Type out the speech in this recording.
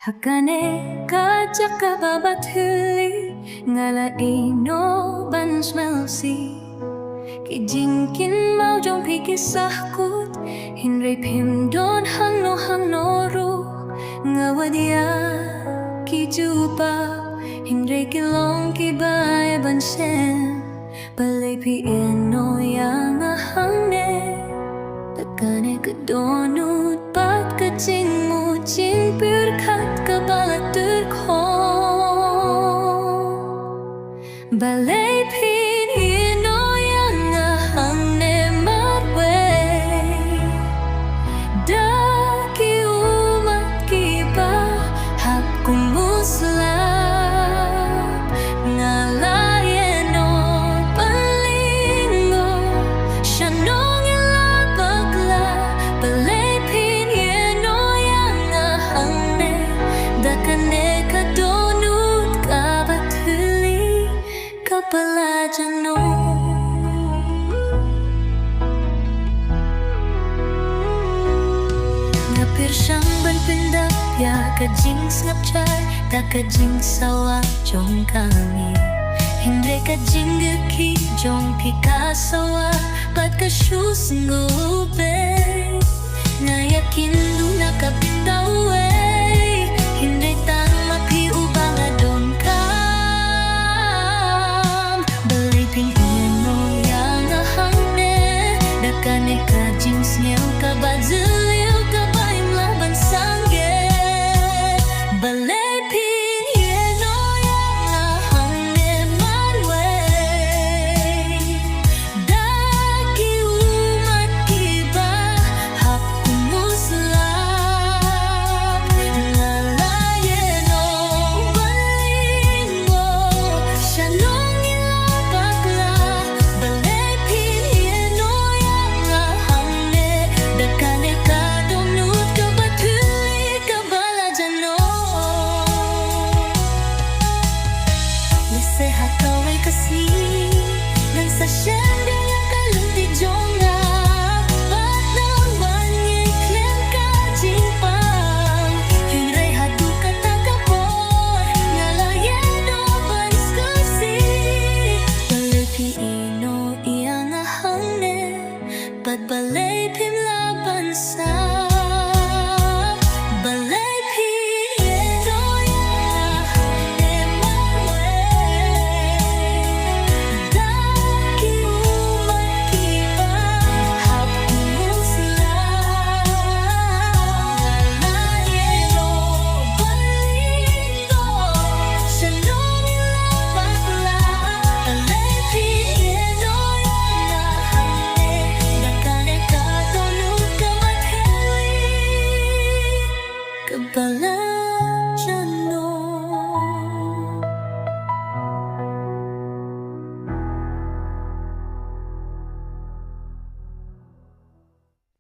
Hakane kajaka babathuli ngalaino bansmelsi kijingkin mau jong pikisahkut hinre pimdon hangno ru ngawadia kijupa hinre kilong kibae bansen balei pi eno yang ahangne takane kedonut pat kecing mucin pirkat kabalatur ko balei pin eno yang ahangne marway daki umat kiba hakumuslah ngalayeno palingo shanong ilabagla balei pin eno yang ahangne dakane kadonut kabathuli kapalajano Pirsang ban pindak ya kajing ngapchay ta kajing sawa jong kami Hindre kajing geki jong pikasawa pat kasyus ngube ngayakin du nakapitawe Hindre tang mapi ubang adon kam balei ping ino yang ahangne dakane kajing snyew kabazil balei pin eno yang ahangne marway daki umat kiba hakumuslah ngalayeno balingo shanong ilabagla balei pin eno yang ahangne dakane kadonut kabathuli kabalajano Sehat kaway kasi Nang sa siyempre ang kalunti jonga Ba't naman ngiklen ka jingpang Hingray hadu ka takapon Ngalayeno bans kasi Balei pi ino iyang ahangne Ba't balei pim laban sa Balei pin eno yang ahangne Balei